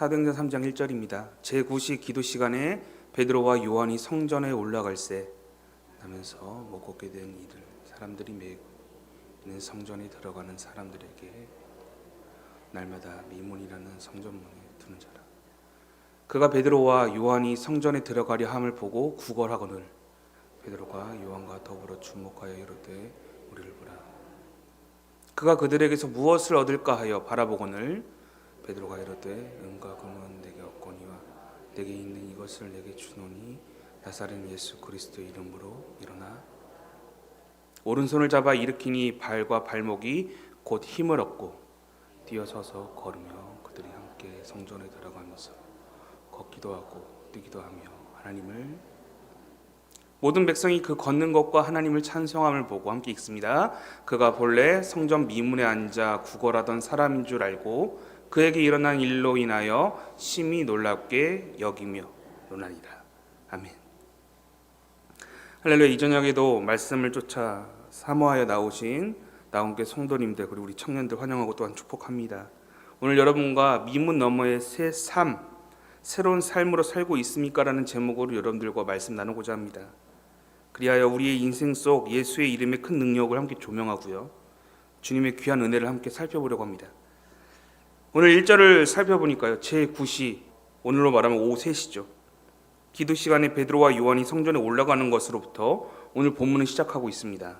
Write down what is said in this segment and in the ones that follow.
사도행전 3장 1절입니다. 제9시 기도 시간에 베드로와 요한이 성전에 올라갈새 하면서 걷게 된 이들 사람들이 매는 성전에 들어가는 사람들에게 날마다 미문이라는 성전문에 두는 자라. 그가 베드로와 요한이 성전에 들어가려 함을 보고 구걸하거늘 베드로가 요한과 더불어 주목하여 이르되 우리를 보라. 그가 그들에게서 무엇을 얻을까 하여 바라보거늘 베드로가 이르되 은과 금은 내게 없거니와 내게 있는 이것을 내게 주노니 나사렛 예수 그리스도 이름으로 일어나 오른손을 잡아 일으키니 발과 발목이 곧 힘을 얻고 뛰어서서 걸으며 그들이 함께 성전에 들어가면서 걷기도 하고 뛰기도 하며 하나님을 모든 백성이 그 걷는 것과 하나님을 찬송함을 보고 함께 읽습니다. 그가 본래 성전 미문에 앉아 구걸하던 사람인 줄 알고 그에게 일어난 일로 인하여 심히 놀랍게 여기며 논하니라. 아멘. 할렐루야. 이 저녁에도 말씀을 쫓아 사모하여 나오신 나온께 성도님들 그리고 우리 청년들 환영하고 또한 축복합니다. 오늘 여러분과 미문 너머의 새 삶, 새로운 삶으로 살고 있습니까? 라는 제목으로 여러분들과 말씀 나누고자 합니다. 그리하여 우리의 인생 속 예수의 이름의 큰 능력을 함께 조명하고요, 주님의 귀한 은혜를 함께 살펴보려고 합니다. 오늘 1절을 살펴보니까요, 제9시, 오늘로 말하면 오후 3시죠. 기도 시간에 베드로와 요한이 성전에 올라가는 것으로부터 오늘 본문은 시작하고 있습니다.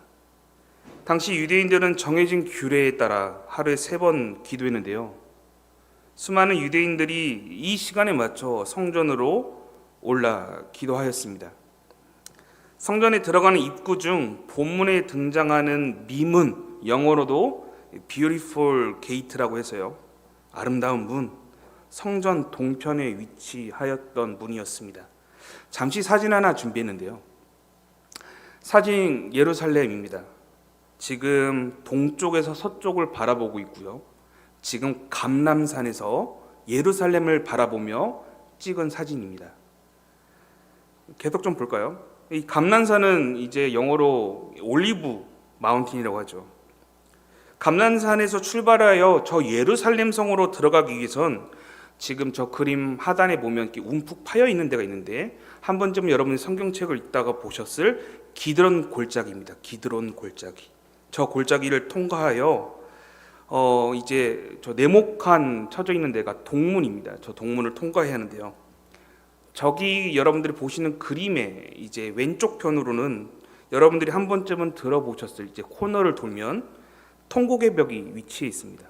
당시 유대인들은 정해진 규례에 따라 하루에 3번 기도했는데요, 수많은 유대인들이 이 시간에 맞춰 성전으로 올라 기도하였습니다. 성전에 들어가는 입구 중 본문에 등장하는 미문, 영어로도 beautiful gate라고 해서요, 아름다운 문, 성전 동편에 위치하였던 문이었습니다. 잠시 사진 하나 준비했는데요, 사진 예루살렘입니다. 지금 동쪽에서 서쪽을 바라보고 있고요, 지금 감람산에서 예루살렘을 바라보며 찍은 사진입니다. 계속 좀 볼까요? 이 감람산은 이제 영어로 올리브 마운틴이라고 하죠. 감람산에서 출발하여 저 예루살렘 성으로 들어가기 위해선 지금 저 그림 하단에 보면 이렇게 움푹 파여 있는 데가 있는데, 한 번쯤 여러분이 성경책을 읽다가 보셨을 기드론 골짜기입니다. 기드론 골짜기. 저 골짜기를 통과하여 이제 저 네모칸 쳐져 있는 데가 동문입니다. 저 동문을 통과해야 하는데요, 저기 여러분들이 보시는 그림의 이제 왼쪽 편으로는 여러분들이 한 번쯤은 들어보셨을 이제 코너를 돌면 통곡의 벽이 위치해 있습니다.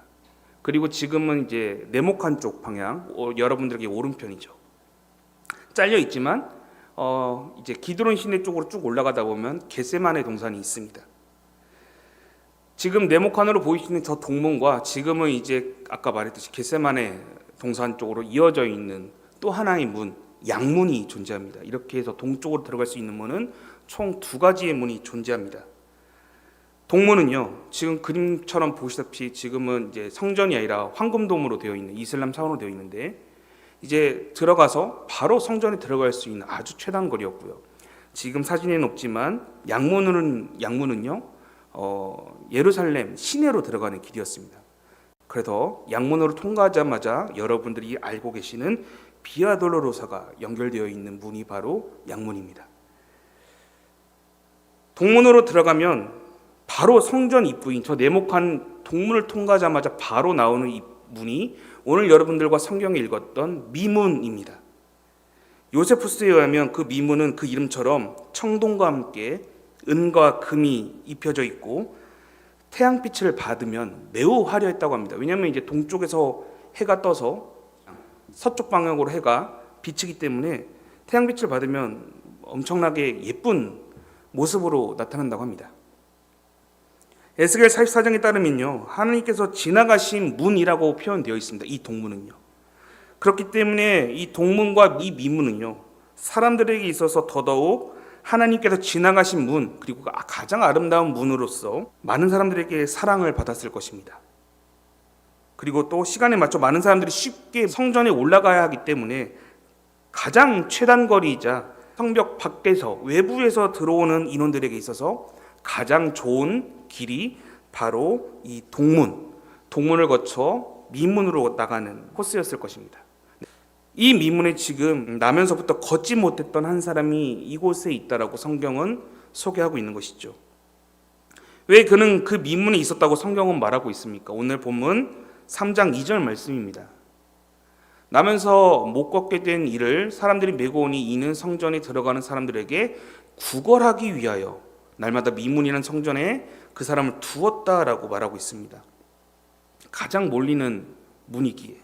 그리고 지금은 이제 네모칸 쪽 방향, 여러분들에게 오른편이죠. 잘려 있지만 이제 기드론 시내 쪽으로 쭉 올라가다 보면 겟세마네 동산이 있습니다. 지금 네모칸으로 보이시는 저 동문과 지금은 이제 아까 말했듯이 겟세마네 동산 쪽으로 이어져 있는 또 하나의 문, 양문이 존재합니다. 이렇게 해서 동쪽으로 들어갈 수 있는 문은 총 2가지의 문이 존재합니다. 동문은요, 지금 그림처럼 보시다시피 지금은 이제 성전이 아니라 황금돔으로 되어 있는 이슬람 사원으로 되어 있는데, 이제 들어가서 바로 성전에 들어갈 수 있는 아주 최단 거리였고요. 지금 사진에는 없지만 양문은요, 예루살렘 시내로 들어가는 길이었습니다. 그래서 양문으로 통과하자마자 여러분들이 알고 계시는 비아 돌로로사가 연결되어 있는 문이 바로 양문입니다. 동문으로 들어가면 바로 성전 입구인 저 네모칸 동문을 통과하자마자 바로 나오는 이 문이 오늘 여러분들과 성경에 읽었던 미문입니다. 요세푸스에 의하면 그 미문은 그 이름처럼 청동과 함께 은과 금이 입혀져 있고 태양빛을 받으면 매우 화려했다고 합니다. 왜냐하면 이제 동쪽에서 해가 떠서 서쪽 방향으로 해가 비치기 때문에 태양빛을 받으면 엄청나게 예쁜 모습으로 나타난다고 합니다. 에스겔 44장에 따르면요, 하나님께서 지나가신 문이라고 표현되어 있습니다. 이 동문은요. 그렇기 때문에 이 동문과 이 미문은요, 사람들에게 있어서 더더욱 하나님께서 지나가신 문, 그리고 가장 아름다운 문으로서 많은 사람들에게 사랑을 받았을 것입니다. 그리고 또 시간에 맞춰 많은 사람들이 쉽게 성전에 올라가야 하기 때문에 가장 최단거리이자 성벽 밖에서 외부에서 들어오는 인원들에게 있어서 가장 좋은 길이 바로 이 동문을 거쳐 미문으로 나가는 코스였을 것입니다. 이 미문에 지금 나면서부터 걷지 못했던 한 사람이 이곳에 있다라고 성경은 소개하고 있는 것이죠. 왜 그는 그 미문에 있었다고 성경은 말하고 있습니까? 오늘 본문 3장 2절 말씀입니다. 나면서 못 걷게 된 이를 사람들이 메고 오니 이는 성전에 들어가는 사람들에게 구걸하기 위하여 날마다 미문이라는 성전에 그 사람을 두었다라고 말하고 있습니다. 가장 몰리는 문이기에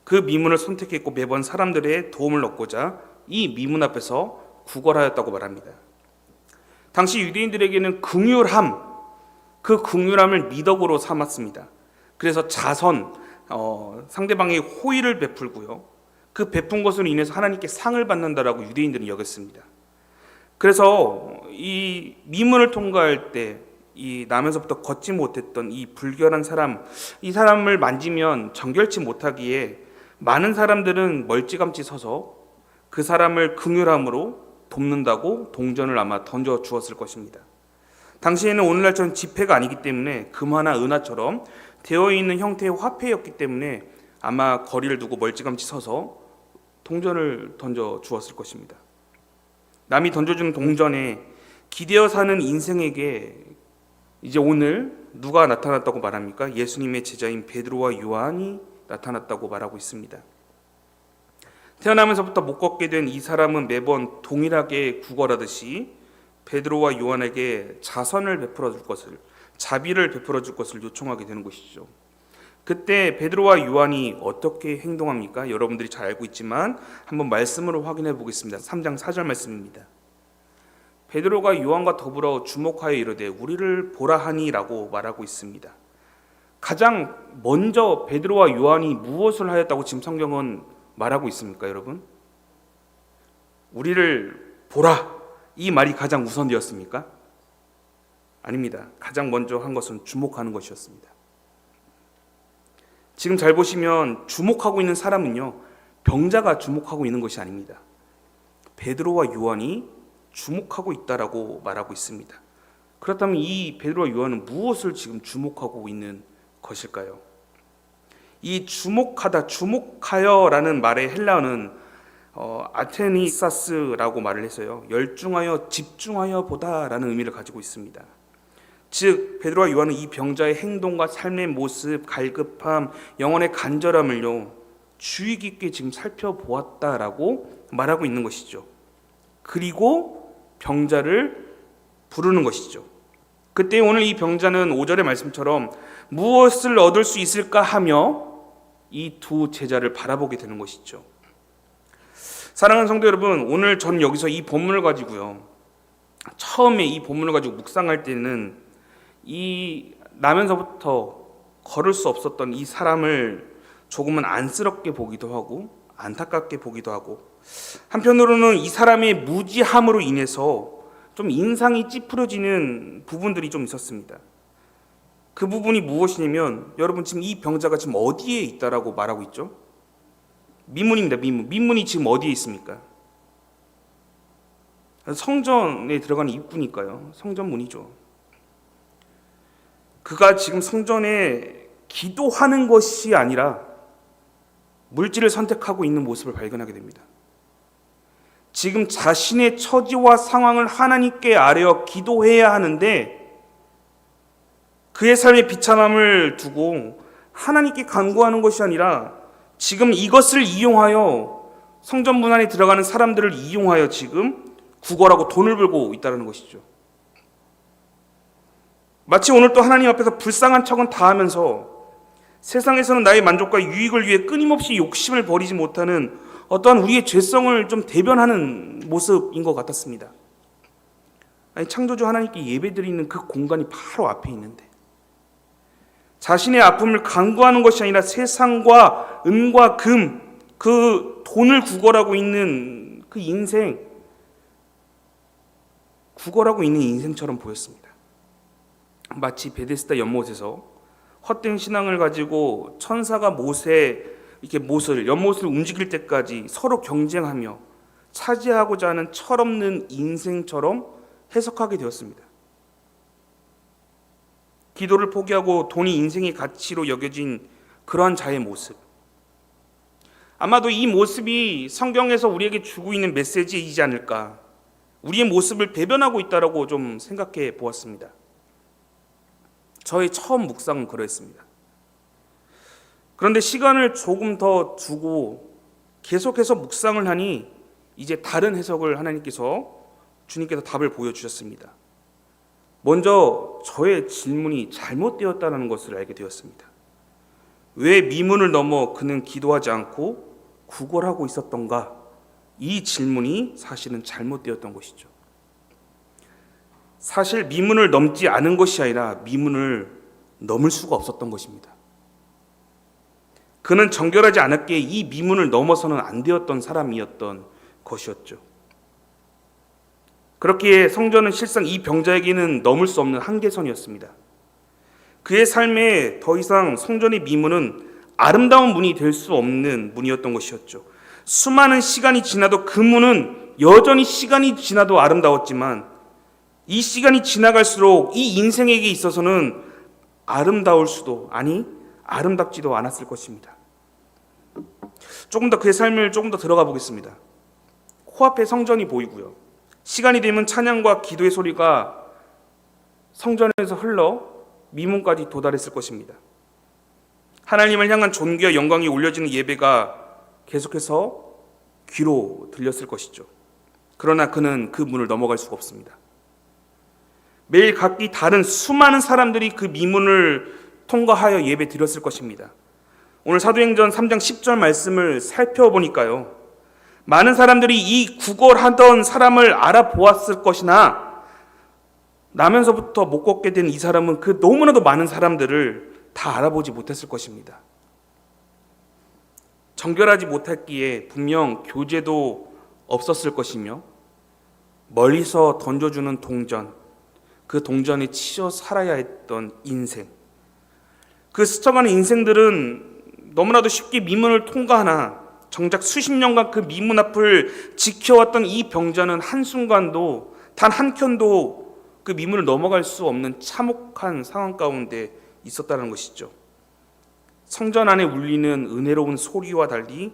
그 미문을 선택했고 매번 사람들의 도움을 얻고자 이 미문 앞에서 구걸하였다고 말합니다. 당시 유대인들에게는 긍휼함, 그 긍휼함을 미덕으로 삼았습니다. 그래서 자선, 상대방의 호의를 베풀고요. 그 베푼 것으로 인해서 하나님께 상을 받는다라고 유대인들은 여겼습니다. 그래서 이 미문을 통과할 때 이 나면서부터 걷지 못했던 이 불결한 사람, 이 사람을 만지면 정결치 못하기에 많은 사람들은 멀찌감치 서서 그 사람을 긍휼함으로 돕는다고 동전을 아마 던져 주었을 것입니다. 당시에는 오늘날처럼 지폐가 아니기 때문에 금화나 은화처럼 되어 있는 형태의 화폐였기 때문에 아마 거리를 두고 멀찌감치 서서 동전을 던져 주었을 것입니다. 남이 던져주는 동전에 기대어 사는 인생에게 이제 오늘 누가 나타났다고 말합니까? 예수님의 제자인 베드로와 요한이 나타났다고 말하고 있습니다. 태어나면서부터 못 걷게 된 이 사람은 매번 동일하게 구걸하듯이 베드로와 요한에게 자선을 베풀어 줄 것을, 자비를 베풀어 줄 것을 요청하게 되는 것이죠. 그때 베드로와 요한이 어떻게 행동합니까? 여러분들이 잘 알고 있지만 한번 말씀으로 확인해 보겠습니다. 3장 4절 말씀입니다. 베드로가 요한과 더불어 주목하여 이르되 우리를 보라 하니라고 말하고 있습니다. 가장 먼저 베드로와 요한이 무엇을 하였다고 지금 성경은 말하고 있습니까, 여러분? 우리를 보라, 이 말이 가장 우선되었습니까? 아닙니다. 가장 먼저 한 것은 주목하는 것이었습니다. 지금 잘 보시면 주목하고 있는 사람은요, 병자가 주목하고 있는 것이 아닙니다. 베드로와 요한이 주목하고 있다라고 말하고 있습니다. 그렇다면 이 베드로와 요한은 무엇을 지금 주목하고 있는 것일까요? 이 주목하다, 주목하여라는 말의 헬라어는 아테니사스라고 말을 해서요, 열중하여, 집중하여 보다라는 의미를 가지고 있습니다. 즉 베드로와 요한은 이 병자의 행동과 삶의 모습, 갈급함, 영혼의 간절함을요 주의 깊게 지금 살펴보았다라고 말하고 있는 것이죠. 그리고 병자를 부르는 것이죠. 그때 오늘 이 병자는 5절의 말씀처럼 무엇을 얻을 수 있을까 하며 이 두 제자를 바라보게 되는 것이죠. 사랑하는 성도 여러분, 오늘 저는 여기서 이 본문을 가지고요, 처음에 이 본문을 가지고 묵상할 때는 이 나면서부터 걸을 수 없었던 이 사람을 조금은 안쓰럽게 보기도 하고 안타깝게 보기도 하고, 한편으로는 이 사람의 무지함으로 인해서 좀 인상이 찌푸려지는 부분들이 좀 있었습니다. 그 부분이 무엇이냐면, 여러분 지금 이 병자가 지금 어디에 있다라고 말하고 있죠? 미문입니다. 미문이 지금 어디에 있습니까? 성전에 들어가는 입구니까요. 성전문이죠. 그가 지금 성전에 기도하는 것이 아니라 물질을 선택하고 있는 모습을 발견하게 됩니다. 지금 자신의 처지와 상황을 하나님께 아뢰어 기도해야 하는데 그의 삶의 비참함을 두고 하나님께 간구하는 것이 아니라 지금 이것을 이용하여 성전 문 안에 들어가는 사람들을 이용하여 지금 구걸하고 돈을 벌고 있다는 것이죠. 마치 오늘 또 하나님 앞에서 불쌍한 척은 다 하면서 세상에서는 나의 만족과 유익을 위해 끊임없이 욕심을 버리지 못하는 어떠한 우리의 죄성을 좀 대변하는 모습인 것 같았습니다. 아니, 창조주 하나님께 예배드리는 그 공간이 바로 앞에 있는데 자신의 아픔을 간구하는 것이 아니라 세상과 은과 금, 그 돈을 구걸하고 있는 그 인생, 구걸하고 있는 인생처럼 보였습니다. 마치 베데스다 연못에서 헛된 신앙을 가지고 천사가 연못을 움직일 때까지 서로 경쟁하며 차지하고자 하는 철없는 인생처럼 해석하게 되었습니다. 기도를 포기하고 돈이 인생의 가치로 여겨진 그러한 자의 모습. 아마도 이 모습이 성경에서 우리에게 주고 있는 메시지이지 않을까, 우리의 모습을 대변하고 있다라고 좀 생각해 보았습니다. 저의 처음 묵상은 그랬습니다. 그런데 시간을 조금 더 두고 계속해서 묵상을 하니 이제 다른 해석을 주님께서 답을 보여주셨습니다. 먼저 저의 질문이 잘못되었다는 것을 알게 되었습니다. 왜 미문을 넘어 그는 기도하지 않고 구걸하고 있었던가? 이 질문이 사실은 잘못되었던 것이죠. 사실 미문을 넘지 않은 것이 아니라 미문을 넘을 수가 없었던 것입니다. 그는 정결하지 않았기에 이 미문을 넘어서는 안 되었던 사람이었던 것이었죠. 그렇기에 성전은 실상 이 병자에게는 넘을 수 없는 한계선이었습니다. 그의 삶에 더 이상 성전의 미문은 아름다운 문이 될 수 없는 문이었던 것이었죠. 수많은 시간이 지나도 그 문은 여전히 시간이 지나도 아름다웠지만 이 시간이 지나갈수록 이 인생에게 있어서는 아름답지도 않았을 것입니다. 조금 더 그의 삶을 조금 더 들어가 보겠습니다. 코앞에 성전이 보이고요. 시간이 되면 찬양과 기도의 소리가 성전에서 흘러 미문까지 도달했을 것입니다. 하나님을 향한 존귀와 영광이 올려지는 예배가 계속해서 귀로 들렸을 것이죠. 그러나 그는 그 문을 넘어갈 수가 없습니다. 매일 각기 다른 수많은 사람들이 그 미문을 통과하여 예배 드렸을 것입니다. 오늘 사도행전 3장 10절 말씀을 살펴보니까요, 많은 사람들이 이 구걸하던 사람을 알아보았을 것이나 나면서부터 못 걷게 된 이 사람은 그 너무나도 많은 사람들을 다 알아보지 못했을 것입니다. 정결하지 못했기에 분명 교제도 없었을 것이며 멀리서 던져주는 동전, 그 동전에 치여 살아야 했던 인생, 그 스쳐가는 인생들은 너무나도 쉽게 미문을 통과하나 정작 수십 년간 그 미문 앞을 지켜왔던 이 병자는 한순간도 단 한 켠도 그 미문을 넘어갈 수 없는 참혹한 상황 가운데 있었다는 것이죠. 성전 안에 울리는 은혜로운 소리와 달리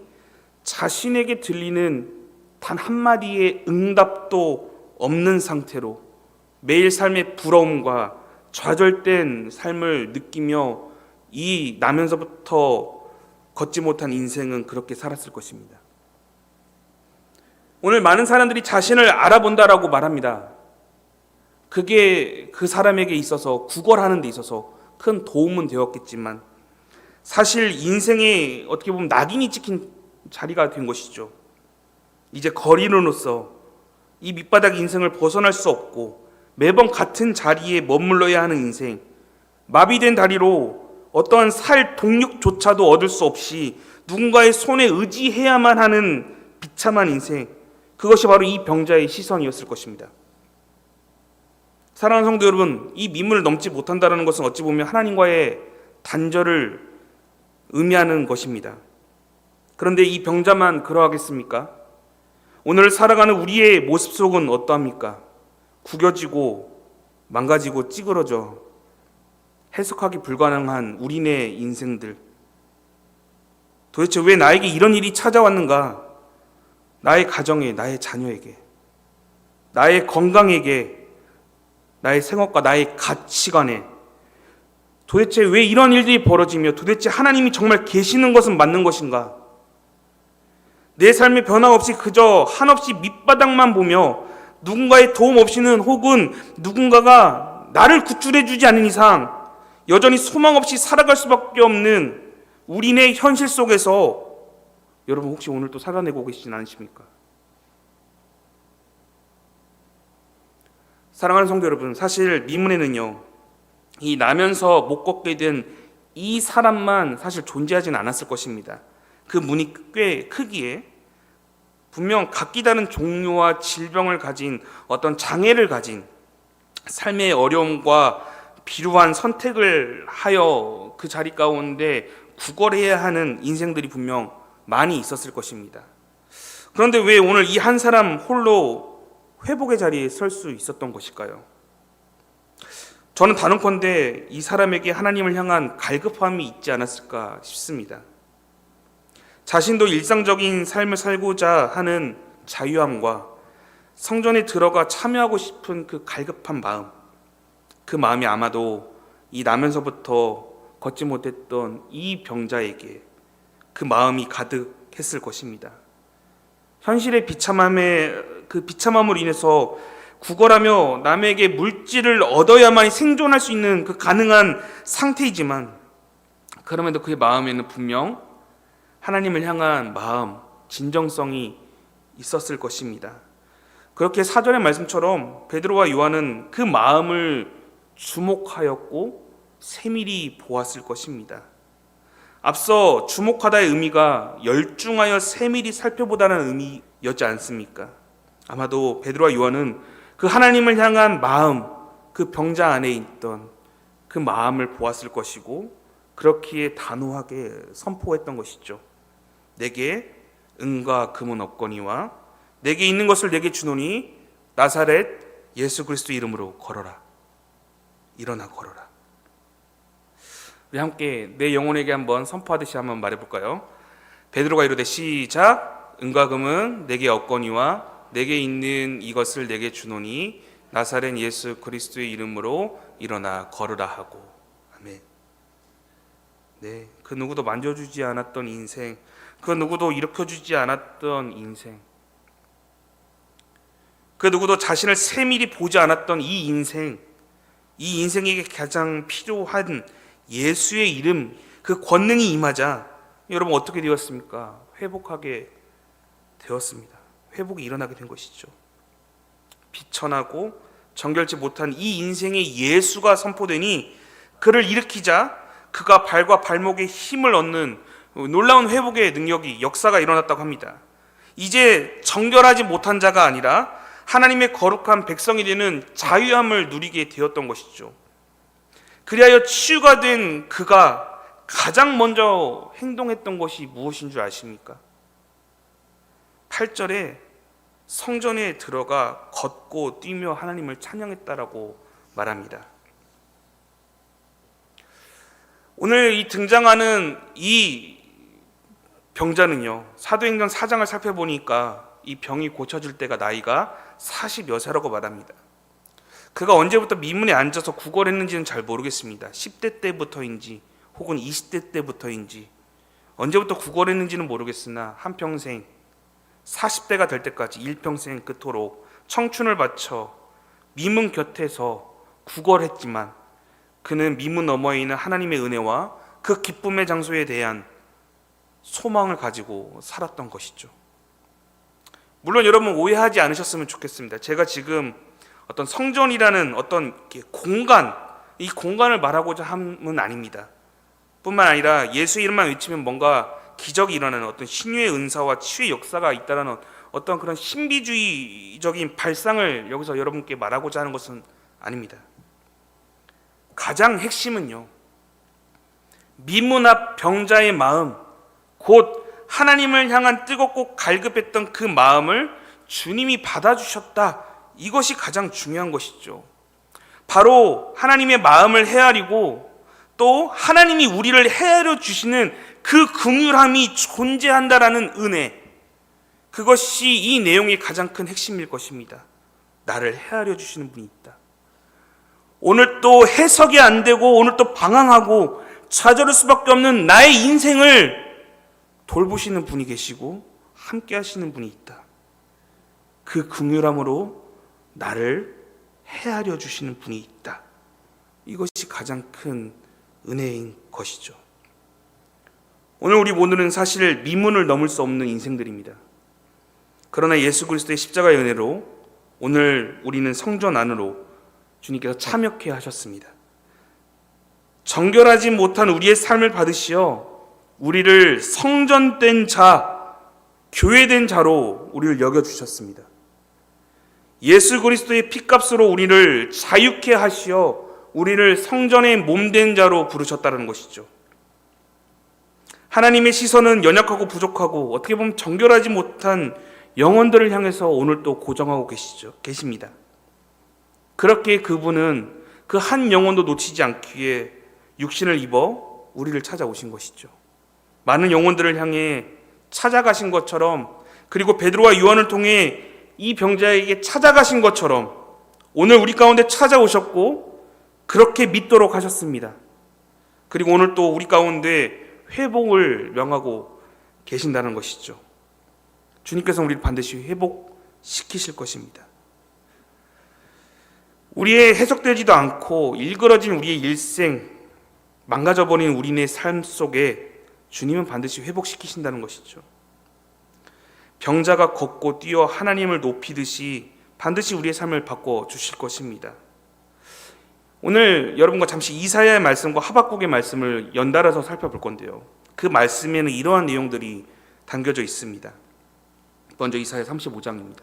자신에게 들리는 단 한마디의 응답도 없는 상태로 매일 삶의 부러움과 좌절된 삶을 느끼며 이 나면서부터 걷지 못한 인생은 그렇게 살았을 것입니다. 오늘 많은 사람들이 자신을 알아본다라고 말합니다. 그게 그 사람에게 있어서 구걸하는 데 있어서 큰 도움은 되었겠지만 사실 인생에 어떻게 보면 낙인이 찍힌 자리가 된 것이죠. 이제 거리로서 이 밑바닥 인생을 벗어날 수 없고 매번 같은 자리에 머물러야 하는 인생, 마비된 다리로 어떠한 살 동력조차도 얻을 수 없이 누군가의 손에 의지해야만 하는 비참한 인생, 그것이 바로 이 병자의 시선이었을 것입니다. 사랑하는 성도 여러분, 이 미문을 넘지 못한다는 것은 어찌 보면 하나님과의 단절을 의미하는 것입니다. 그런데 이 병자만 그러하겠습니까? 오늘 살아가는 우리의 모습 속은 어떠합니까? 구겨지고 망가지고 찌그러져 해석하기 불가능한 우리네 인생들. 도대체 왜 나에게 이런 일이 찾아왔는가? 나의 가정에, 나의 자녀에게, 나의 건강에게, 나의 생업과 나의 가치관에 도대체 왜 이런 일들이 벌어지며 도대체 하나님이 정말 계시는 것은 맞는 것인가? 내 삶의 변화 없이 그저 한없이 밑바닥만 보며 누군가의 도움 없이는 혹은 누군가가 나를 구출해 주지 않는 이상 여전히 소망 없이 살아갈 수밖에 없는 우리네 현실 속에서 여러분 혹시 오늘 또 살아내고 계시진 않으십니까? 사랑하는 성도 여러분, 사실 미문에는요, 이 나면서 못 걷게 된 이 사람만 사실 존재하지는 않았을 것입니다. 그 문이 꽤 크기에 분명 각기 다른 종류와 질병을 가진 어떤 장애를 가진 삶의 어려움과 비루한 선택을 하여 그 자리 가운데 구걸해야 하는 인생들이 분명 많이 있었을 것입니다. 그런데 왜 오늘 이 한 사람 홀로 회복의 자리에 설 수 있었던 것일까요? 저는 단언컨대 이 사람에게 하나님을 향한 갈급함이 있지 않았을까 싶습니다. 자신도 일상적인 삶을 살고자 하는 자유함과 성전에 들어가 참여하고 싶은 그 갈급한 마음, 그 마음이 아마도 이 나면서부터 걷지 못했던 이 병자에게 그 마음이 가득했을 것입니다. 현실의 비참함으로 인해서 구걸하며 남에게 물질을 얻어야만이 생존할 수 있는 그 가능한 상태이지만, 그럼에도 그의 마음에는 분명 하나님을 향한 마음, 진정성이 있었을 것입니다. 그렇게 사전의 말씀처럼 베드로와 요한은 그 마음을 주목하였고 세밀히 보았을 것입니다. 앞서 주목하다의 의미가 열중하여 세밀히 살펴보다는 의미였지 않습니까? 아마도 베드로와 요한은 그 하나님을 향한 마음, 그 병자 안에 있던 그 마음을 보았을 것이고, 그렇기에 단호하게 선포했던 것이죠. 내게 은과 금은 없거니와 내게 있는 것을 내게 주노니 나사렛 예수 그리스도 이름으로 걸어라. 일어나 걸어라. 우리 함께 내 영혼에게 한번 선포하듯이 한번 말해볼까요? 베드로가 이르되 시작. 은과 금은 내게 없거니와 내게 있는 이것을 내게 주노니 나사렛 예수 그리스도의 이름으로 일어나 걸으라 하고. 아멘. 네, 그 누구도 만져주지 않았던 인생, 그 누구도 일으켜주지 않았던 인생, 그 누구도 자신을 세밀히 보지 않았던 이 인생에게 가장 필요한 예수의 이름, 그 권능이 임하자 여러분 어떻게 되었습니까? 회복하게 되었습니다. 회복이 일어나게 된 것이죠. 비천하고 정결치 못한 이 인생에 예수가 선포되니 그를 일으키자 그가 발과 발목에 힘을 얻는 놀라운 회복의 능력이, 역사가 일어났다고 합니다. 이제 정결하지 못한 자가 아니라 하나님의 거룩한 백성이 되는 자유함을 누리게 되었던 것이죠. 그리하여 치유가 된 그가 가장 먼저 행동했던 것이 무엇인 줄 아십니까? 8절에 성전에 들어가 걷고 뛰며 하나님을 찬양했다라고 말합니다. 오늘 이 등장하는 이 병자는요, 사도행전 4장을 살펴보니까 이 병이 고쳐질 때가 나이가 40여 세라고 말합니다. 그가 언제부터 미문에 앉아서 구걸했는지는 잘 모르겠습니다. 10대 때부터인지 혹은 20대 때부터인지 언제부터 구걸했는지는 모르겠으나 한평생 40대가 될 때까지 일평생 그토록 청춘을 바쳐 미문 곁에서 구걸했지만 그는 미문 너머에 있는 하나님의 은혜와 그 기쁨의 장소에 대한 소망을 가지고 살았던 것이죠. 물론 여러분 오해하지 않으셨으면 좋겠습니다. 제가 지금 어떤 성전이라는 어떤 공간, 이 공간을 말하고자 함은 아닙니다. 뿐만 아니라 예수 이름만 외치면 뭔가 기적이 일어나는 어떤 신유의 은사와 치유의 역사가 있다는 어떤 그런 신비주의적인 발상을 여기서 여러분께 말하고자 하는 것은 아닙니다. 가장 핵심은요, 미문 앞 병자의 마음, 곧 하나님을 향한 뜨겁고 갈급했던 그 마음을 주님이 받아주셨다. 이것이 가장 중요한 것이죠. 바로 하나님의 마음을 헤아리고 또 하나님이 우리를 헤아려 주시는 그 긍휼함이 존재한다라는 은혜, 그것이 이 내용의 가장 큰 핵심일 것입니다. 나를 헤아려 주시는 분이 있다. 오늘 또 해석이 안 되고 오늘 또 방황하고 좌절할 수밖에 없는 나의 인생을 돌보시는 분이 계시고 함께 하시는 분이 있다. 그 긍휼함으로 나를 헤아려 주시는 분이 있다. 이것이 가장 큰 은혜인 것이죠. 오늘 우리 모두는 사실 미문을 넘을 수 없는 인생들입니다. 그러나 예수 그리스도의 십자가의 은혜로 오늘 우리는 성전 안으로 주님께서 참여케 하셨습니다. 정결하지 못한 우리의 삶을 받으시어 우리를 성전된 자, 교회된 자로 우리를 여겨주셨습니다. 예수 그리스도의 피값으로 우리를 자유케 하시어 우리를 성전의 몸된 자로 부르셨다는 것이죠. 하나님의 시선은 연약하고 부족하고 어떻게 보면 정결하지 못한 영혼들을 향해서 오늘 또 고정하고 계십니다. 그렇게 그분은 그 한 영혼도 놓치지 않기 위해 육신을 입어 우리를 찾아오신 것이죠. 많은 영혼들을 향해 찾아가신 것처럼, 그리고 베드로와 요한을 통해 이 병자에게 찾아가신 것처럼 오늘 우리 가운데 찾아오셨고 그렇게 믿도록 하셨습니다. 그리고 오늘 또 우리 가운데 회복을 명하고 계신다는 것이죠. 주님께서 우리를 반드시 회복시키실 것입니다. 우리의 해석되지도 않고 일그러진 우리의 일생, 망가져버린 우리의 삶 속에 주님은 반드시 회복시키신다는 것이죠. 병자가 걷고 뛰어 하나님을 높이듯이 반드시 우리의 삶을 바꿔주실 것입니다. 오늘 여러분과 잠시 이사야의 말씀과 하박국의 말씀을 연달아서 살펴볼 건데요, 그 말씀에는 이러한 내용들이 담겨져 있습니다. 먼저 이사야 35장입니다.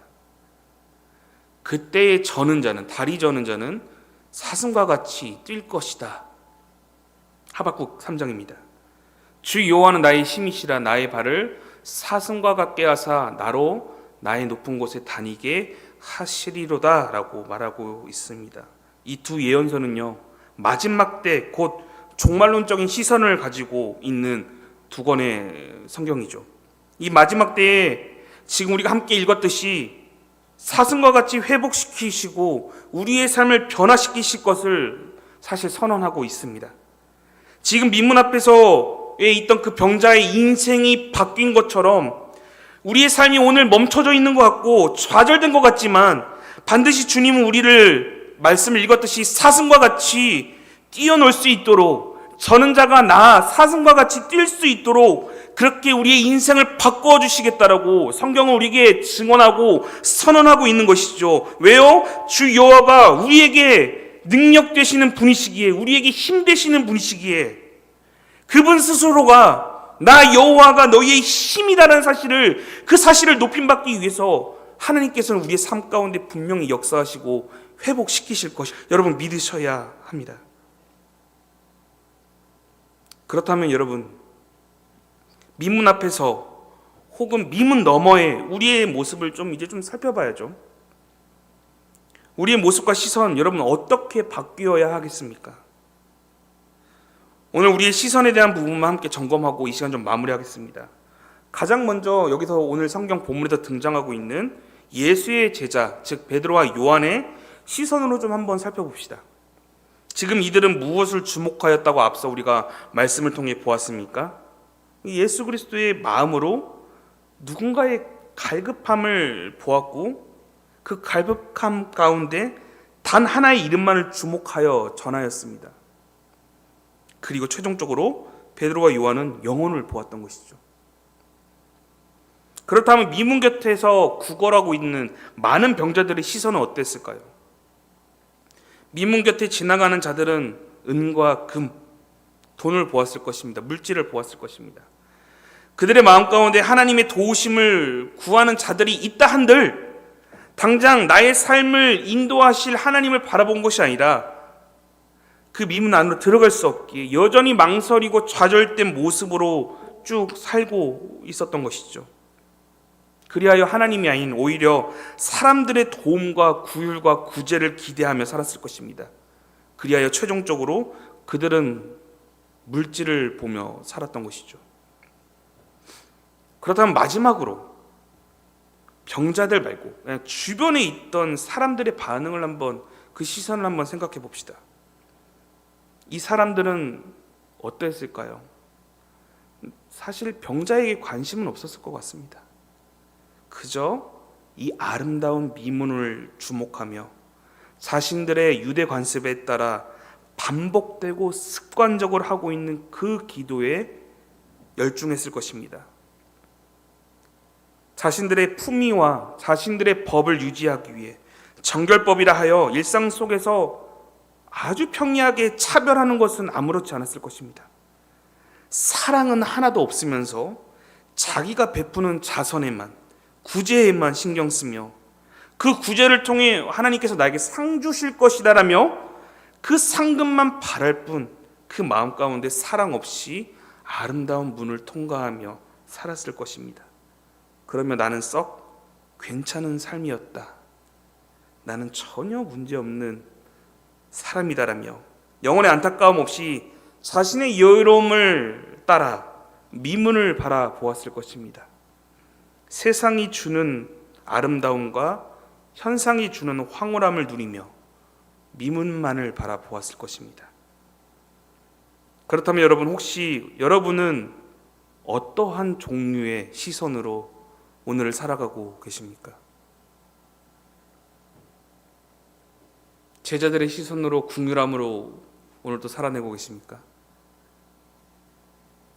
그때의 저는 자는, 다리 저는 자는 사슴과 같이 뛸 것이다. 하박국 3장입니다. 주 여호와는 나의 힘이시라. 나의 발을 사슴과 같게 하사 나로 나의 높은 곳에 다니게 하시리로다 라고 말하고 있습니다. 이 두 예언서는요, 마지막 때 곧 종말론적인 시선을 가지고 있는 두 권의 성경이죠. 이 마지막 때에 지금 우리가 함께 읽었듯이 사슴과 같이 회복시키시고 우리의 삶을 변화시키실 것을 사실 선언하고 있습니다. 지금 민문 앞에서에 있던 그 병자의 인생이 바뀐 것처럼 우리의 삶이 오늘 멈춰져 있는 것 같고 좌절된 것 같지만 반드시 주님은 우리를 말씀을 읽었듯이 사슴과 같이 뛰어놀 수 있도록, 저는 자가 나 사슴과 같이 뛸 수 있도록 그렇게 우리의 인생을 바꿔 주시겠다라고 성경은 우리에게 증언하고 선언하고 있는 것이죠. 왜요? 주 여호와가 우리에게 능력 되시는 분이시기에, 우리에게 힘 되시는 분이시기에, 그분 스스로가 나 여호와가 너희의 힘이다라는 사실을, 그 사실을 높임받기 위해서 하나님께서는 우리의 삶 가운데 분명히 역사하시고 회복시키실 것이, 여러분 믿으셔야 합니다. 그렇다면 여러분, 민문 앞에서 혹은 민문 너머에 우리의 모습을 이제 좀 살펴봐야죠. 우리의 모습과 시선, 여러분 어떻게 바뀌어야 하겠습니까? 오늘 우리의 시선에 대한 부분만 함께 점검하고 이 시간 좀 마무리하겠습니다. 가장 먼저 여기서 오늘 성경 본문에서 등장하고 있는 예수의 제자, 즉 베드로와 요한의 시선으로 좀 한번 살펴봅시다. 지금 이들은 무엇을 주목하였다고 앞서 우리가 말씀을 통해 보았습니까? 예수 그리스도의 마음으로 누군가의 갈급함을 보았고 그 갈급함 가운데 단 하나의 이름만을 주목하여 전하였습니다. 그리고 최종적으로 베드로와 요한은 영혼을 보았던 것이죠. 그렇다면 미문 곁에서 구걸하고 있는 많은 병자들의 시선은 어땠을까요? 미문 곁에 지나가는 자들은 은과 금, 돈을 보았을 것입니다. 물질을 보았을 것입니다. 그들의 마음 가운데 하나님의 도우심을 구하는 자들이 있다 한들 당장 나의 삶을 인도하실 하나님을 바라본 것이 아니라 그 미문 안으로 들어갈 수 없기에 여전히 망설이고 좌절된 모습으로 쭉 살고 있었던 것이죠. 그리하여 하나님이 아닌 오히려 사람들의 도움과 구휼과 구제를 기대하며 살았을 것입니다. 그리하여 최종적으로 그들은 물질을 보며 살았던 것이죠. 그렇다면 마지막으로 병자들 말고 그냥 주변에 있던 사람들의 반응을 한번, 그 시선을 한번 생각해 봅시다. 이 사람들은 어땠을까요? 사실 병자에게 관심은 없었을 것 같습니다. 그저 이 아름다운 미문을 주목하며 자신들의 유대 관습에 따라 반복되고 습관적으로 하고 있는 그 기도에 열중했을 것입니다. 자신들의 품위와 자신들의 법을 유지하기 위해 정결법이라 하여 일상 속에서 아주 평이하게 차별하는 것은 아무렇지 않았을 것입니다. 사랑은 하나도 없으면서 자기가 베푸는 자선에만, 구제에만 신경 쓰며 그 구제를 통해 하나님께서 나에게 상 주실 것이다라며 그 상급만 바랄 뿐 그 마음 가운데 사랑 없이 아름다운 문을 통과하며 살았을 것입니다. 그러면 나는 썩 괜찮은 삶이었다, 나는 전혀 문제없는 사람이다라며 영혼의 안타까움 없이 자신의 여유로움을 따라 미문을 바라보았을 것입니다. 세상이 주는 아름다움과 현상이 주는 황홀함을 누리며 미문만을 바라보았을 것입니다. 그렇다면 여러분, 혹시 여러분은 어떠한 종류의 시선으로 오늘을 살아가고 계십니까? 제자들의 시선으로 긍휼함으로 오늘도 살아내고 계십니까?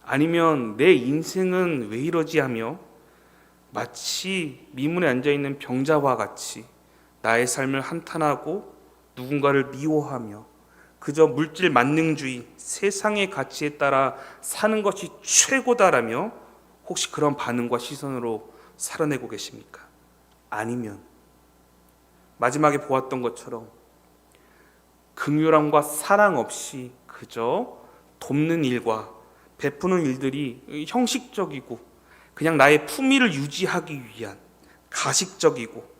아니면 내 인생은 왜 이러지 하며 마치 미문에 앉아있는 병자와 같이 나의 삶을 한탄하고 누군가를 미워하며 그저 물질 만능주의, 세상의 가치에 따라 사는 것이 최고다라며 혹시 그런 반응과 시선으로 살아내고 계십니까? 아니면 마지막에 보았던 것처럼 긍휼함과 사랑 없이 그저 돕는 일과 베푸는 일들이 형식적이고 그냥 나의 품위를 유지하기 위한 가식적이고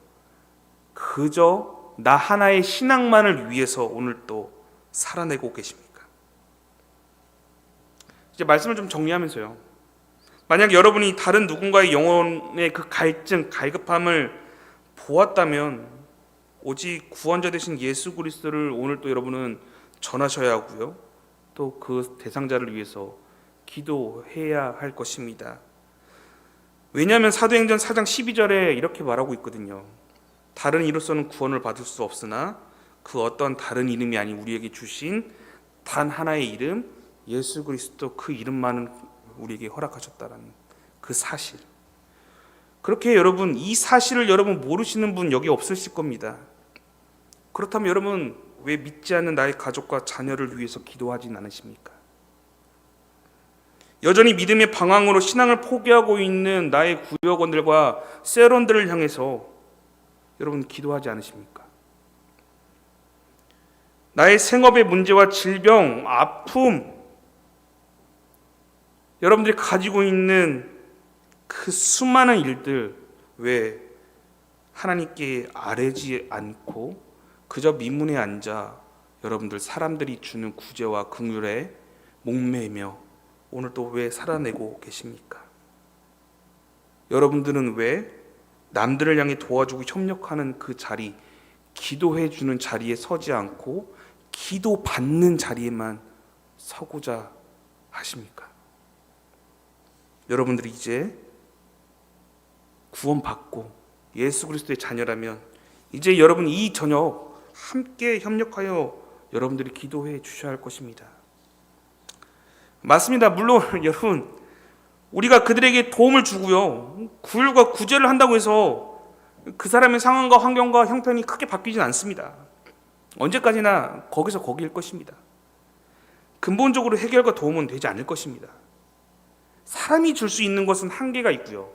그저 나 하나의 신앙만을 위해서 오늘 또 살아내고 계십니까? 이제 말씀을 좀 정리하면서요, 만약 여러분이 다른 누군가의 영혼의 그 갈증, 갈급함을 보았다면 오직 구원자 되신 예수 그리스도를 오늘 또 여러분은 전하셔야 하고요, 또 그 대상자를 위해서 기도해야 할 것입니다. 왜냐하면 사도행전 4장 12절에 이렇게 말하고 있거든요. 다른 이로서는 구원을 받을 수 없으나 그 어떤 다른 이름이 아닌 우리에게 주신 단 하나의 이름 예수 그리스도, 그 이름만은 우리에게 허락하셨다라는 그 사실. 그렇게 여러분, 이 사실을 여러분 모르시는 분 여기 없으실 겁니다. 그렇다면 여러분 왜 믿지 않는 나의 가족과 자녀를 위해서 기도하진 않으십니까? 여전히 믿음의 방황으로 신앙을 포기하고 있는 나의 구역원들과 세론들을 향해서 여러분 기도하지 않으십니까? 나의 생업의 문제와 질병, 아픔, 여러분들이 가지고 있는 그 수많은 일들 왜 하나님께 아뢰지 않고 그저 미문에 앉아 여러분들 사람들이 주는 구제와 긍휼에 목매며 오늘 또 왜 살아내고 계십니까? 여러분들은 왜 남들을 향해 도와주고 협력하는 그 자리, 기도해 주는 자리에 서지 않고 기도 받는 자리에만 서고자 하십니까? 여러분들이 이제 구원받고 예수 그리스도의 자녀라면 이제 여러분 이 저녁 함께 협력하여 여러분들이 기도해 주셔야 할 것입니다. 맞습니다. 물론 여러분, 우리가 그들에게 도움을 주고요, 구휼과 구제를 한다고 해서 그 사람의 상황과 환경과 형편이 크게 바뀌진 않습니다. 언제까지나 거기서 거기일 것입니다. 근본적으로 해결과 도움은 되지 않을 것입니다. 사람이 줄 수 있는 것은 한계가 있고요,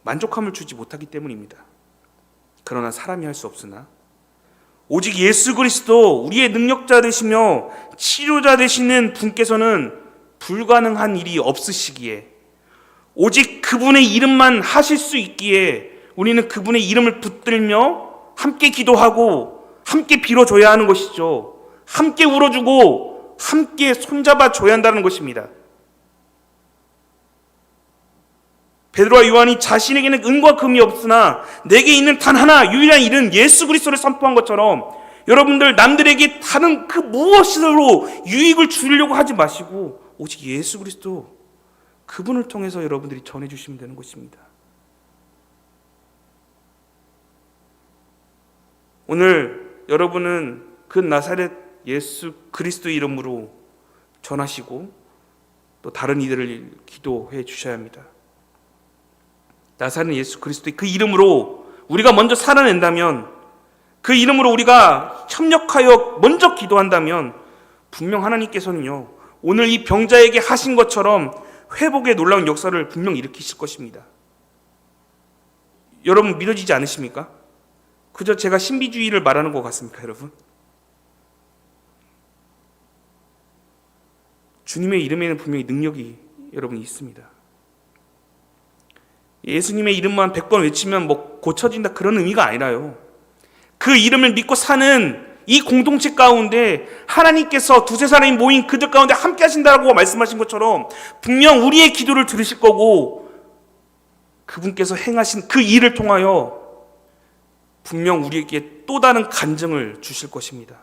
만족함을 주지 못하기 때문입니다. 그러나 사람이 할 수 없으나 오직 예수 그리스도, 우리의 능력자 되시며 치료자 되시는 분께서는 불가능한 일이 없으시기에 오직 그분의 이름만 하실 수 있기에 우리는 그분의 이름을 붙들며 함께 기도하고 함께 빌어줘야 하는 것이죠. 함께 울어주고 함께 손잡아 줘야 한다는 것입니다. 베드로와 요한이 자신에게는 은과 금이 없으나 내게 있는 단 하나 유일한 일은 예수 그리스도를 선포한 것처럼 여러분들 남들에게 다른 그 무엇으로 유익을 주려고 하지 마시고 오직 예수 그리스도, 그분을 통해서 여러분들이 전해주시면 되는 것입니다. 오늘 여러분은 그 나사렛 예수 그리스도 이름으로 전하시고 또 다른 이들을 기도해 주셔야 합니다. 나사렛 예수 그리스도의 그 이름으로 우리가 먼저 살아낸다면, 그 이름으로 우리가 협력하여 먼저 기도한다면 분명 하나님께서는요, 오늘 이 병자에게 하신 것처럼 회복의 놀라운 역사를 분명 일으키실 것입니다. 여러분 믿어지지 않으십니까? 그저 제가 신비주의를 말하는 것 같습니까, 여러분? 주님의 이름에는 분명히 능력이 여러분 있습니다. 예수님의 이름만 100번 외치면 뭐 고쳐진다, 그런 의미가 아니라요, 그 이름을 믿고 사는 이 공동체 가운데 하나님께서 두세 사람이 모인 그들 가운데 함께 하신다고 말씀하신 것처럼 분명 우리의 기도를 들으실 거고 그분께서 행하신 그 일을 통하여 분명 우리에게 또 다른 간증을 주실 것입니다.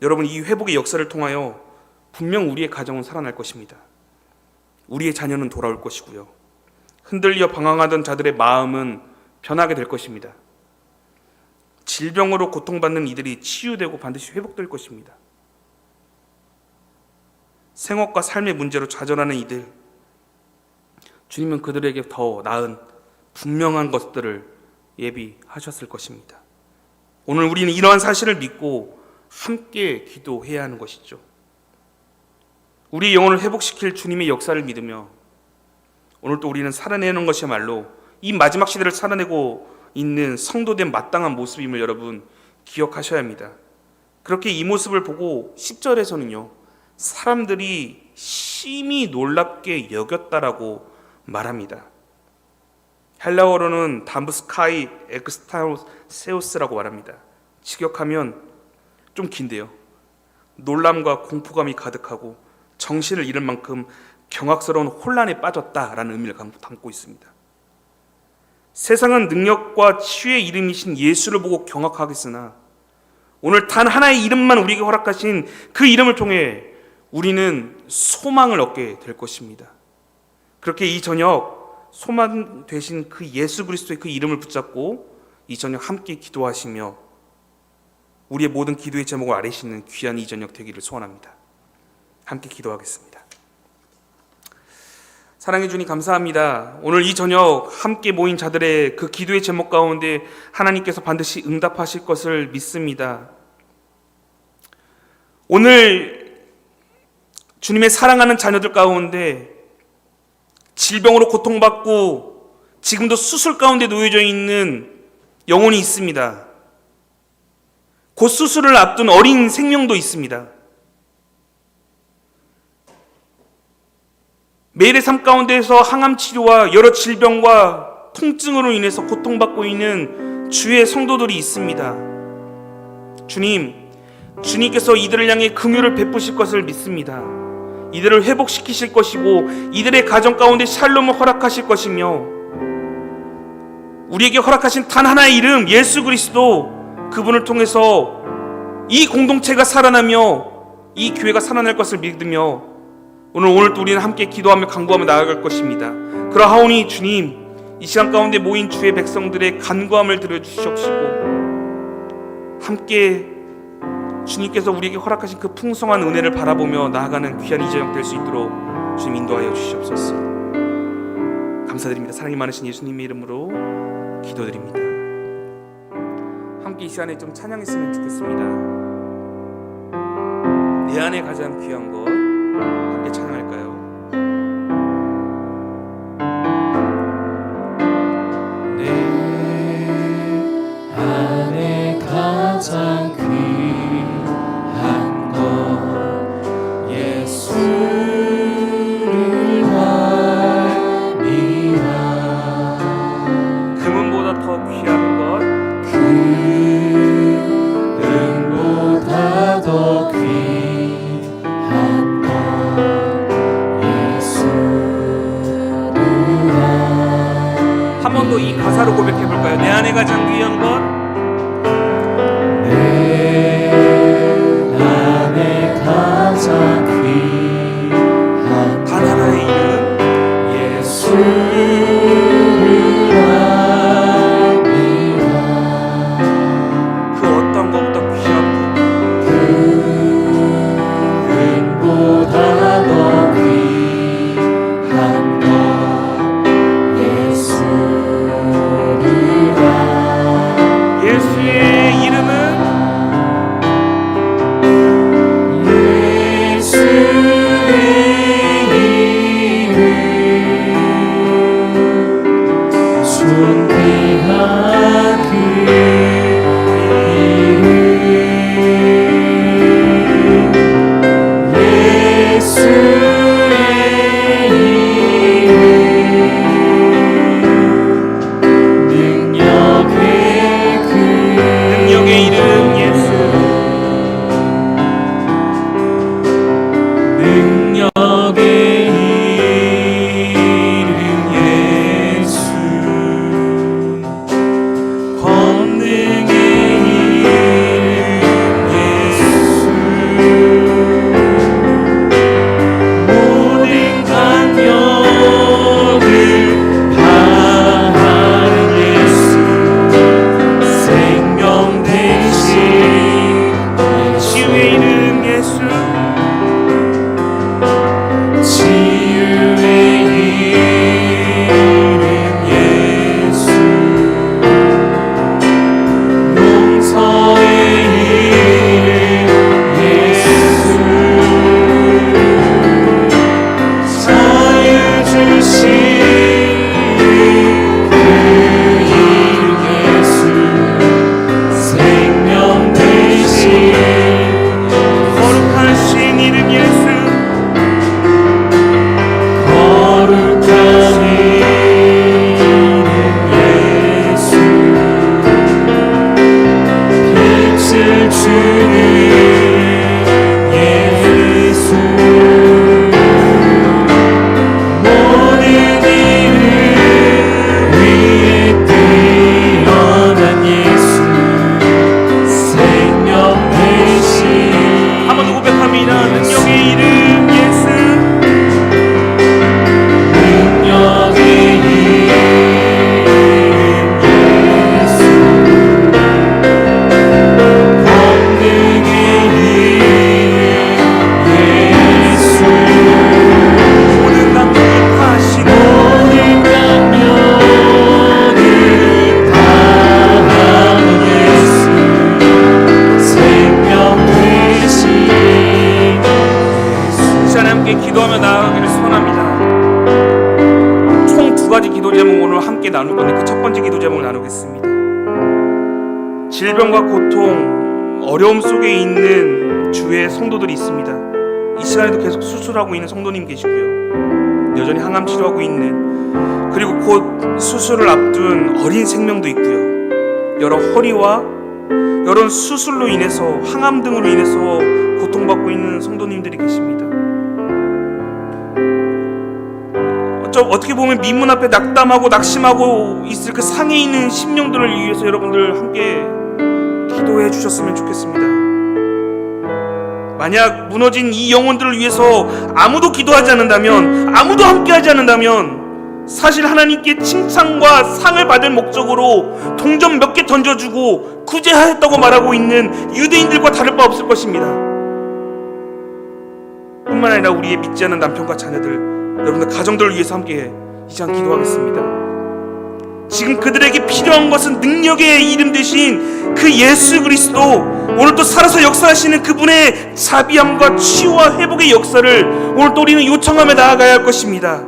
여러분, 이 회복의 역사를 통하여 분명 우리의 가정은 살아날 것입니다. 우리의 자녀는 돌아올 것이고요. 흔들려 방황하던 자들의 마음은 변하게 될 것입니다. 질병으로 고통받는 이들이 치유되고 반드시 회복될 것입니다. 생업과 삶의 문제로 좌절하는 이들, 주님은 그들에게 더 나은 분명한 것들을 예비하셨을 것입니다. 오늘 우리는 이러한 사실을 믿고 함께 기도해야 하는 것이죠. 우리의 영혼을 회복시킬 주님의 역사를 믿으며 오늘 또 우리는 살아내는 것이야말로 이 마지막 시대를 살아내고 있는 성도된 마땅한 모습임을 여러분 기억하셔야 합니다. 그렇게 이 모습을 보고 10절에서는요, 사람들이 심히 놀랍게 여겼다라고 말합니다. 헬라어로는 담브스카이 엑스타세우스라고 말합니다. 직역하면 좀 긴데요, 놀람과 공포감이 가득하고 정신을 잃을 만큼 경악스러운 혼란에 빠졌다라는 의미를 담고 있습니다. 세상은 능력과 치유의 이름이신 예수를 보고 경악하겠으나 오늘 단 하나의 이름만 우리에게 허락하신 그 이름을 통해 우리는 소망을 얻게 될 것입니다. 그렇게 이 저녁 소망 되신 그 예수 그리스도의 그 이름을 붙잡고 이 저녁 함께 기도하시며 우리의 모든 기도의 제목을 아뢰시는 귀한 이 저녁 되기를 소원합니다. 함께 기도하겠습니다. 사랑해 주님 감사합니다. 오늘 이 저녁 함께 모인 자들의 그 기도의 제목 가운데 하나님께서 반드시 응답하실 것을 믿습니다. 오늘 주님의 사랑하는 자녀들 가운데 질병으로 고통받고 지금도 수술 가운데 놓여져 있는 영혼이 있습니다. 곧 수술을 앞둔 어린 생명도 있습니다. 매일의 삶 가운데에서 항암 치료와 여러 질병과 통증으로 인해서 고통받고 있는 주의 성도들이 있습니다. 주님께서 이들을 향해 긍휼을 베푸실 것을 믿습니다. 이들을 회복시키실 것이고 이들의 가정 가운데 샬롬을 허락하실 것이며 우리에게 허락하신 단 하나의 이름 예수 그리스도, 그분을 통해서 이 공동체가 살아나며 이 교회가 살아날 것을 믿으며 오늘 또 우리는 함께 기도하며 간구하며 나아갈 것입니다. 그러하오니 주님, 이 시간 가운데 모인 주의 백성들의 간구함을 들어주시옵시고 함께 주님께서 우리에게 허락하신 그 풍성한 은혜를 바라보며 나아가는 귀한 이 저녁 될 수 있도록 주님 인도하여 주시옵소서. 감사드립니다. 사랑이 많으신 예수님의 이름으로 기도드립니다. 함께 이 시간에 좀 찬양했으면 좋겠습니다. 내 안에 가장 귀한 것 함께 찬양할까요? 내 안에 가장 귀한 것 예수를 알미라. 금은보다 더 귀한 것, 금은보다 더 귀한 것 예수를 한 번 더 이 가사로 고백해 볼까요? 내 안에 가장 귀한 것, 내 안에 가장 귀한 단 하나의 이름 예수를 알미라. 그 어떤 것보다 귀한 것, 금보다 더 귀한 것 예수를 예수의 이름은 존귀한 그 이름 예수의 이름 능력의 이름 예수, 능력의 가지 기도 제목 오늘 함께 나눌 건데 그 첫 번째 기도 제목을 나누겠습니다. 질병과 고통, 어려움 속에 있는 주의 성도들이 있습니다. 이 시간에도 계속 수술하고 있는 성도님 계시고요. 여전히 항암 치료하고 있는, 그리고 곧 수술을 앞둔 어린 생명도 있고요. 여러 허리와 여러 수술로 인해서, 항암 등으로 인해서 고통받고 있는 성도님들이 계십니다. 어떻게 보면 민문 앞에 낙담하고 낙심하고 있을 그 상에 있는 심령들을 위해서 여러분들 함께 기도해 주셨으면 좋겠습니다. 만약 무너진 이 영혼들을 위해서 아무도 기도하지 않는다면, 아무도 함께하지 않는다면, 사실 하나님께 칭찬과 상을 받을 목적으로 동전 몇 개 던져주고 구제하였다고 말하고 있는 유대인들과 다를 바 없을 것입니다. 뿐만 아니라 우리의 믿지 않는 남편과 자녀들, 여러분들 가정들을 위해서 함께 이 시간 기도하겠습니다. 지금 그들에게 필요한 것은 능력의 이름 되신 그 예수 그리스도, 오늘 또 살아서 역사하시는 그분의 자비함과 치유와 회복의 역사를 오늘 또 우리는 요청하며 나아가야 할 것입니다.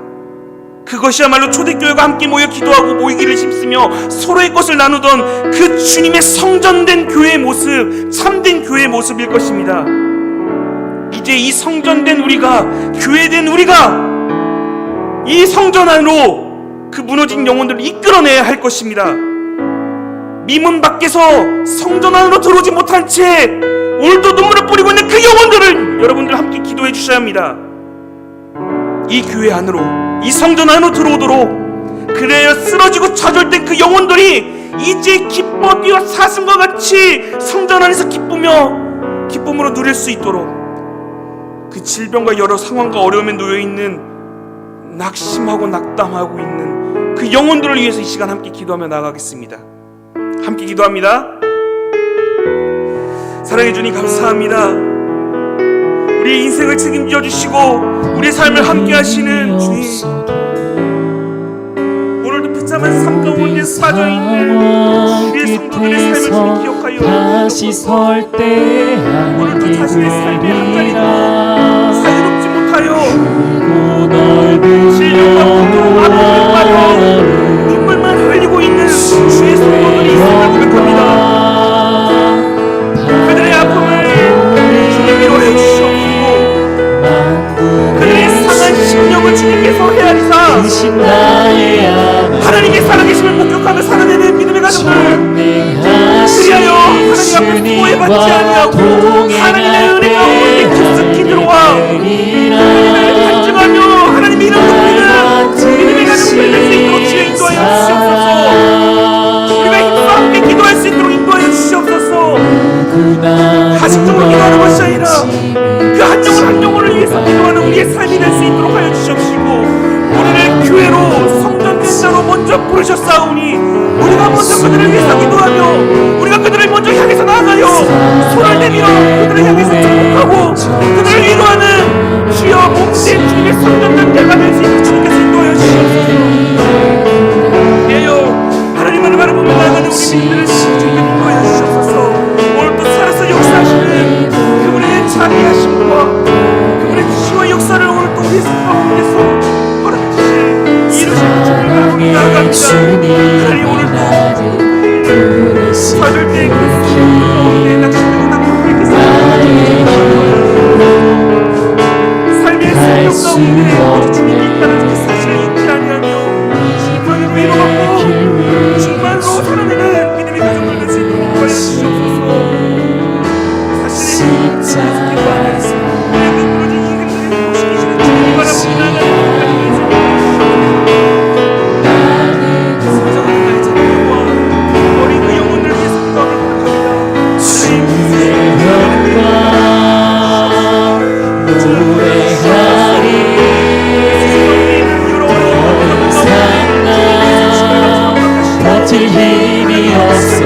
그것이야말로 초대교회가 함께 모여 기도하고 모이기를 힘쓰며 서로의 것을 나누던 그 주님의 성전된 교회의 모습, 참된 교회의 모습일 것입니다. 이제 이 성전된 우리가, 교회된 우리가 이 성전 안으로 그 무너진 영혼들을 이끌어내야 할 것입니다. 미문 밖에서 성전 안으로 들어오지 못한 채 오늘도 눈물을 뿌리고 있는 그 영혼들을 여러분들 함께 기도해 주셔야 합니다. 이 교회 안으로, 이 성전 안으로 들어오도록, 그래야 쓰러지고 좌절된 그 영혼들이 이제 기뻐 뛰어 사슴과 같이 성전 안에서 기쁨으로 누릴 수 있도록, 그 질병과 여러 상황과 어려움에 놓여있는, 낙심하고 낙담하고 있는 그 영혼들을 위해서 이 시간 함께 기도하며 나아가겠습니다. 함께 기도합니다. 사랑해 주님 감사합니다. 우리의 인생을 책임져 주시고 우리의 삶을 함께 하시는 주님, 오늘도 비참한 삶 가운데 빠져있는 주의 성도들의 삶을 주님 기억하여 다시 설 때 오늘도 자신의 삶의 한 자리도 사유롭지 못하여 질병과 고통, 아픔에 빠져 눈물만 흘리고 있는 주의 성도들이 있음을 고백합니다. 그들의 아픔을 주님 위로해 주시옵시고 그들의 상한 심령을 주님께서 헤아리사 하나님의 살아계심을 목격하며 살아내는 믿음의 가정을, 그리하여 하나님 앞에 소외받지 아니하고 하나님의 은혜가 우리에게 깊숙이 들어와 하나님을 간증하며 하나님의 이름 높이는 믿음의 가정을 될 수 있도록 주여 인도하여 주시옵소서. 우리가 힘써 함께 기도할 수 있도록 인도하여 주시옵소서. 가식적으로 기도하는 것이 아니라 그 한 영혼을 위해서 기도하는 우리의 삶이 될 수 있도록 하여 주시옵시고, 우리를 교회로 성전된 자로 먼저 부르셨사오니 우리가 먼저 그들을 위해서 기도하며 우리가 그들을 먼저 향해서 나아가요 손을 내밀어 그들을 향해서 축복하고 그들을 위로하는 주여 몸된 주님의 성전된 자가 될 수 있도록 주님께서 인도하여 주시옵소서. 예요 하나님을 바라보며 나아가는 우리 믿음들을 주님께 인도하여 주시옵소서. 오늘 또 살아서 역사하시는 그분의 자비하심과 그분의 치유와 역사를 오늘 또 우리 삶 가운데서 이루실 주님을 바라보며 나아갑니다. 하나님 오늘도 찾을 때그 가운데 낙심되고 낙심되게 삶의 생명 가운데 주님이 있다는 그 사실을 잊지 아니하며 정말 위로받고 정말로 살아내는 믿음의 가정을 될 수 있도록 도와주여 주시옵소서. 사실은 기도하면서 우리의 눈부러진 인생들을 회복시키시는 주님을 바라보며 나아가는 힘이 없어